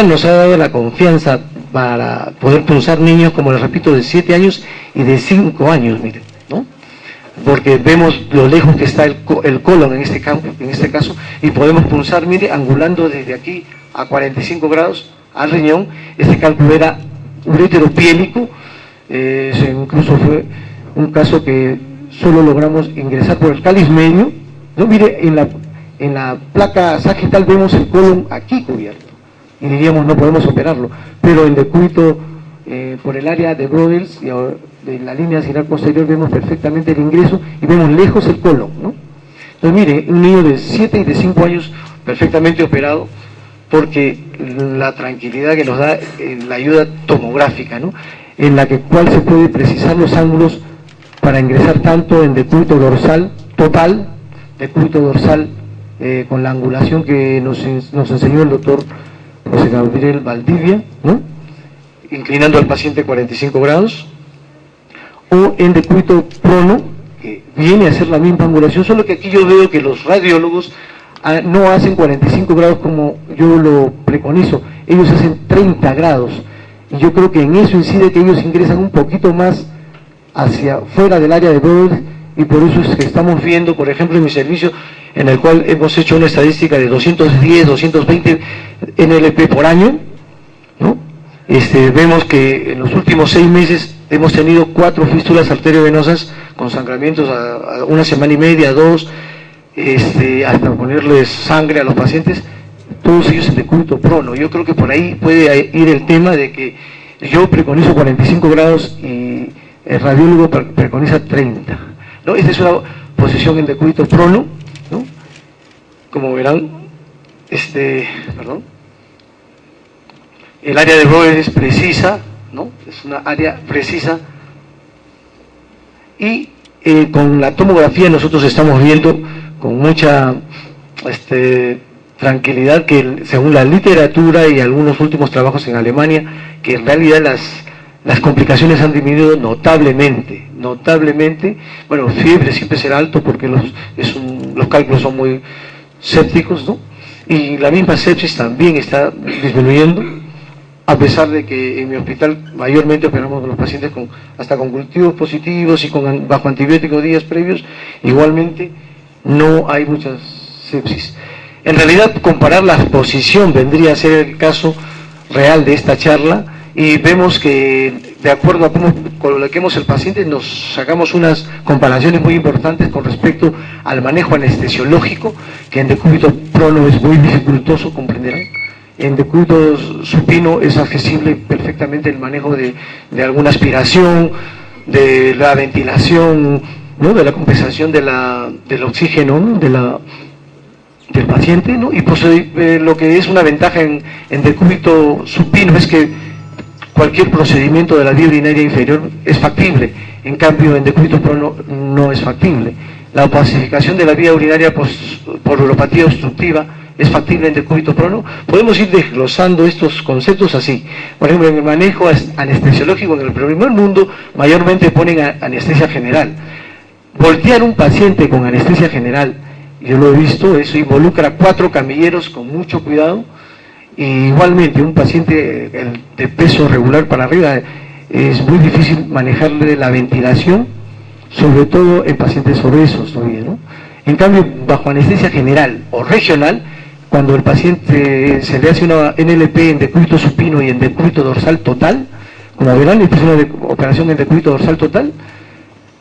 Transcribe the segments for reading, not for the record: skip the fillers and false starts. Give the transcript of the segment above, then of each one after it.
nos ha dado la confianza para poder punzar niños, como les repito, de 7 años y de 5 años, miren, ¿no? Porque vemos lo lejos que está el colon en este caso, y podemos punzar, mire, angulando desde aquí a 45 grados al riñón. Este cálculo era urétero piélico, incluso fue un caso que solo logramos ingresar por el cáliz medio, ¿no? Mire, en la placa sagital vemos el colon aquí cubierto, y diríamos no podemos operarlo, pero en decúbito por el área de Brodels y de la línea cilar posterior vemos perfectamente el ingreso y vemos lejos el colon, ¿no? Entonces mire, un niño de 7 y de 5 años perfectamente operado, porque la tranquilidad que nos da la ayuda tomográfica, ¿no? En la cual se puede precisar los ángulos para ingresar tanto en decúbito dorsal total, decúbito dorsal con la angulación que nos enseñó el doctor José Gabriel Valdivia, ¿no? Inclinando al paciente 45 grados, o en decúbito prono, que viene a hacer la misma angulación, solo que aquí yo veo que los radiólogos no hacen 45 grados como yo lo preconizo, ellos hacen 30 grados, y yo creo que en eso incide que ellos ingresan un poquito más hacia fuera del área de Brodels, y por eso es que estamos viendo, por ejemplo, en mi servicio, en el cual hemos hecho una estadística de 210, 220 NLP por año, ¿no? Vemos que en los últimos 6 meses hemos tenido 4 fístulas arteriovenosas con sangramientos a 1 semana y media, 2, hasta ponerles sangre a los pacientes, todos ellos en decúbito prono. Yo creo que por ahí puede ir el tema de que yo preconizo 45 grados y el radiólogo preconiza 30, ¿no? Esta es una posición en decúbito prono, ¿no? Como verán, el área de Brodels es precisa, ¿no? Es una área precisa, y con la tomografía nosotros estamos viendo con mucha tranquilidad que según la literatura y algunos últimos trabajos en Alemania, que en realidad las complicaciones han disminuido notablemente. Bueno, fiebre siempre será alto porque los cálculos son muy sépticos, ¿no? Y la misma sepsis también está disminuyendo, a pesar de que en mi hospital mayormente operamos a los pacientes hasta con cultivos positivos y bajo antibióticos días previos, igualmente no hay muchas sepsis. En realidad, comparar la exposición vendría a ser el caso real de esta charla, y vemos que de acuerdo a cómo coloquemos el paciente nos sacamos unas comparaciones muy importantes con respecto al manejo anestesiológico, que en decúbito prono es muy dificultoso, comprenderán. En decúbito supino es accesible perfectamente el manejo de alguna aspiración, de la ventilación, ¿no? De la compensación del oxígeno, ¿no? del paciente, ¿no? Y pues lo que es una ventaja en decúbito supino es que cualquier procedimiento de la vía urinaria inferior es factible, en cambio en decúbito prono no es factible. La opacificación de la vía urinaria por uropatía obstructiva es factible en decúbito prono. Podemos ir desglosando estos conceptos así. Por ejemplo, en el manejo anestesiológico en el primer mundo mayormente ponen anestesia general. Voltear un paciente con anestesia general, yo lo he visto, eso involucra 4 camilleros con mucho cuidado, y igualmente un paciente de peso regular para arriba es muy difícil manejarle la ventilación, sobre todo en pacientes obesos todavía, ¿no? En cambio, bajo anestesia general o regional, cuando el paciente se le hace una NLP en decúbito supino y en decúbito dorsal total, como verán, esta es una operación en decúbito dorsal total,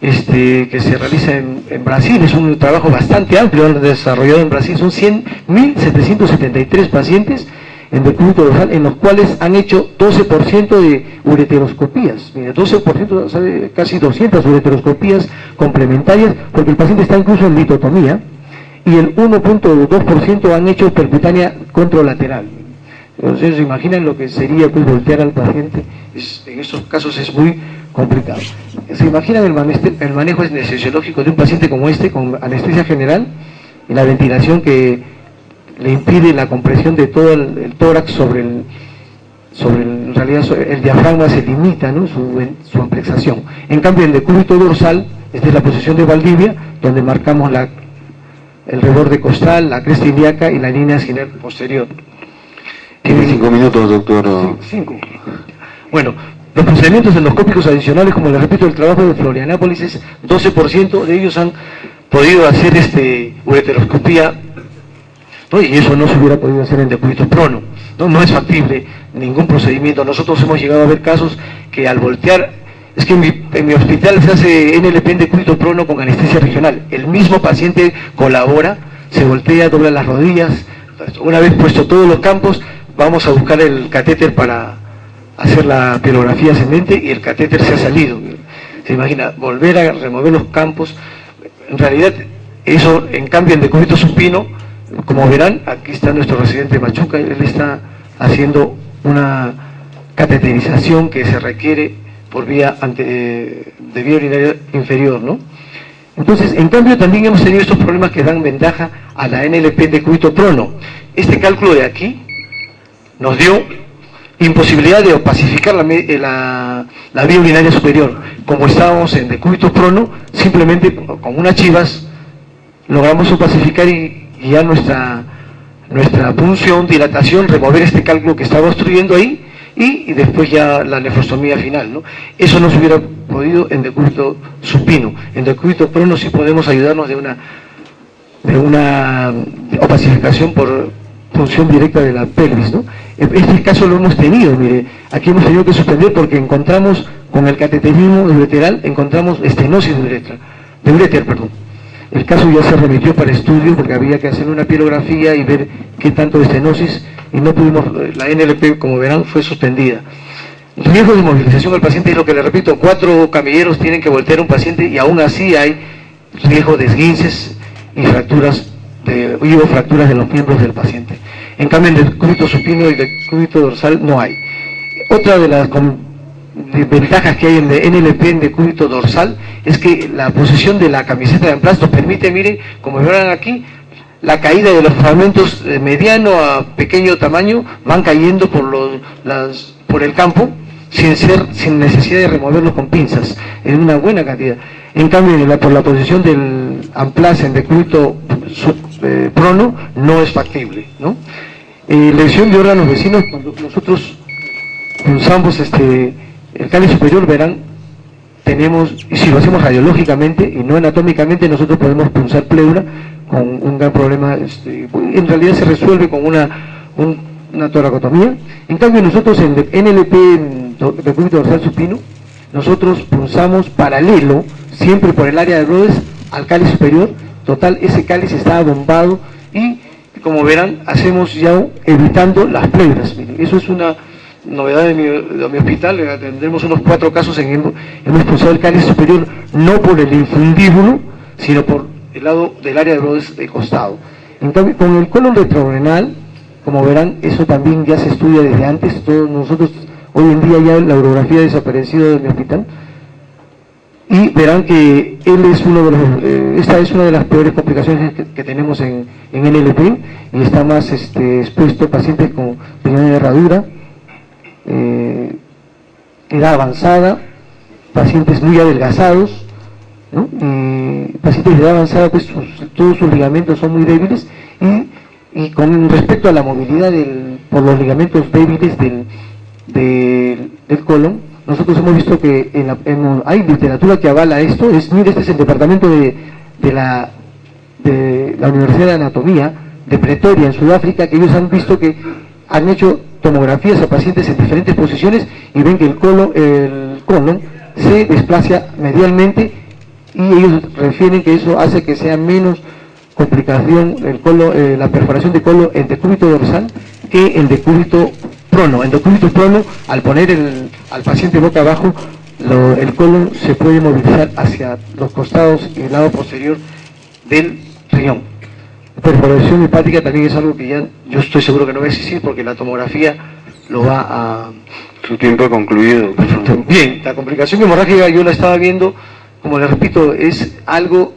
que se realiza en Brasil, es un trabajo bastante amplio desarrollado en Brasil, son 100.773 pacientes en decúbito dorsal, en los cuales han hecho 12% de ureteroscopías. Mira, 12%, ¿sabe? Casi 200 ureteroscopías complementarias, porque el paciente está incluso en litotomía, y el 1.2% han hecho percutánea contralateral. Entonces, ¿se imaginan lo que sería pues voltear al paciente? En estos casos es muy complicado. ¿Se imaginan el manejo anestesiológico de un paciente como este, con anestesia general, y la ventilación que le impide la compresión de todo el tórax en realidad el diafragma se limita, ¿no? su amplexación. En cambio, el decúbito dorsal, esta es la posición de Valdivia, donde marcamos el reborde costal, la cresta ilíaca y la línea esquinal posterior. Tiene 5 minutos, doctor. 5. Bueno, los procedimientos endoscópicos adicionales, como les repito, el trabajo de Florianápolis es 12% de ellos han podido hacer ureteroscopía, ¿no? Y eso no se hubiera podido hacer en decúbito prono, ¿no? No es factible ningún procedimiento. Nosotros hemos llegado a ver casos que al voltear, es que en mi hospital se hace NLP en decúbito prono con anestesia regional. El mismo paciente colabora, se voltea, dobla las rodillas. Entonces, una vez puesto todos los campos, vamos a buscar el catéter para hacer la pielografía ascendente y el catéter se ha salido. Se imagina, volver a remover los campos. En realidad, eso, en cambio, en decúbito supino, como verán, aquí está nuestro residente Machuca, él está haciendo una cateterización que se requiere por vía de vía urinaria inferior, ¿no? Entonces, en cambio, también hemos tenido estos problemas que dan ventaja a la NLP en decúbito prono. Este cálculo de aquí nos dio imposibilidad de opacificar la vía urinaria superior. Como estábamos en decúbito prono, simplemente con unas chivas logramos opacificar y ya nuestra punción, dilatación, remover este cálculo que estaba obstruyendo ahí y después ya la nefrostomía final, ¿no? Eso no se hubiera podido en decúbito supino. En decúbito prono sí podemos ayudarnos de una opacificación por función directa de la pelvis, ¿no? Este caso lo hemos tenido, mire, aquí hemos tenido que suspender porque encontramos, con el cateterismo ureteral, encontramos estenosis de ureter. El caso ya se remitió para estudio porque había que hacer una pielografía y ver qué tanto de estenosis, y no pudimos, la NLP, como verán, fue suspendida. Riesgo de inmovilización al paciente es lo que le repito, 4 camilleros tienen que voltear a un paciente y aún así hay riesgo de esguinces y fracturas de los miembros del paciente. En cambio, en decúbito supino y decúbito dorsal no hay. Otra de las ventajas que hay en el NLP en decúbito dorsal es que la posición de la camiseta de Amplas nos permite, miren, como verán aquí, la caída de los fragmentos de mediano a pequeño tamaño van cayendo por el campo sin necesidad de removerlos con pinzas, en una buena cantidad. En cambio, por la posición del Amplas en decúbito prono no es factible, ¿no? Lesión de órganos vecinos, cuando nosotros punzamos el cáliz superior, verán, tenemos, y si lo hacemos radiológicamente y no anatómicamente, nosotros podemos punzar pleura con un gran problema, en realidad se resuelve con una toracotomía. En cambio, nosotros en NLP, en decúbito dorsal supino, nosotros punzamos paralelo, siempre por el área de Rhodes, al cáliz superior. Total, ese cáliz está abombado y, como verán, hacemos ya evitando las pleuras. Miren, eso es una novedad de mi hospital. Tendremos unos 4 casos hemos pulsado el cáliz superior no por el infundíbulo, sino por el lado del área de Rhodes de costado. En cambio, con el colon retrorenal, como verán, eso también ya se estudia desde antes. Todos nosotros, hoy en día ya la urografía ha desaparecido de mi hospital. Y verán que esta es una de las peores complicaciones que tenemos en NLP, y está más expuesto pacientes con riñón de herradura, edad avanzada, pacientes muy adelgazados, ¿no? Y pacientes de edad avanzada, pues todos sus ligamentos son muy débiles, y con respecto a la movilidad por los ligamentos débiles del colon, nosotros hemos visto que hay literatura que avala esto. Mire, este es el departamento de la Universidad de Anatomía de Pretoria, en Sudáfrica, que ellos han visto que han hecho tomografías a pacientes en diferentes posiciones y ven que el colon se desplaza medialmente, y ellos refieren que eso hace que sea menos complicación la perforación de colon en decúbito dorsal que en decúbito prono. En decúbito prono, al poner al paciente boca abajo, el colon se puede movilizar hacia los costados y el lado posterior del riñón. Perforación hepática también es algo que ya yo estoy seguro que no va a existir, porque la tomografía lo va a... Su tiempo ha concluido. Bien, la complicación hemorrágica yo la estaba viendo, como les repito, es algo,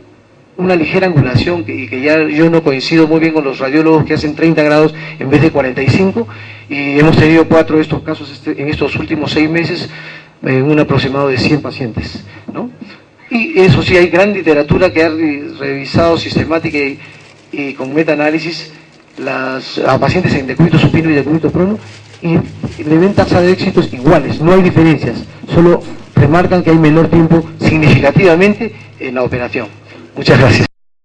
una ligera angulación, y que ya yo no coincido muy bien con los radiólogos que hacen 30 grados en vez de 45, y hemos tenido 4 de estos casos en estos últimos 6 meses, en un aproximado de 100 pacientes, ¿no? Y eso sí, hay gran literatura que ha revisado sistemática y con metaanálisis a pacientes en decúbito supino y decúbito prono, y le ven tasa de éxitos iguales, no hay diferencias, solo remarcan que hay menor tiempo significativamente en la operación. Muchas gracias.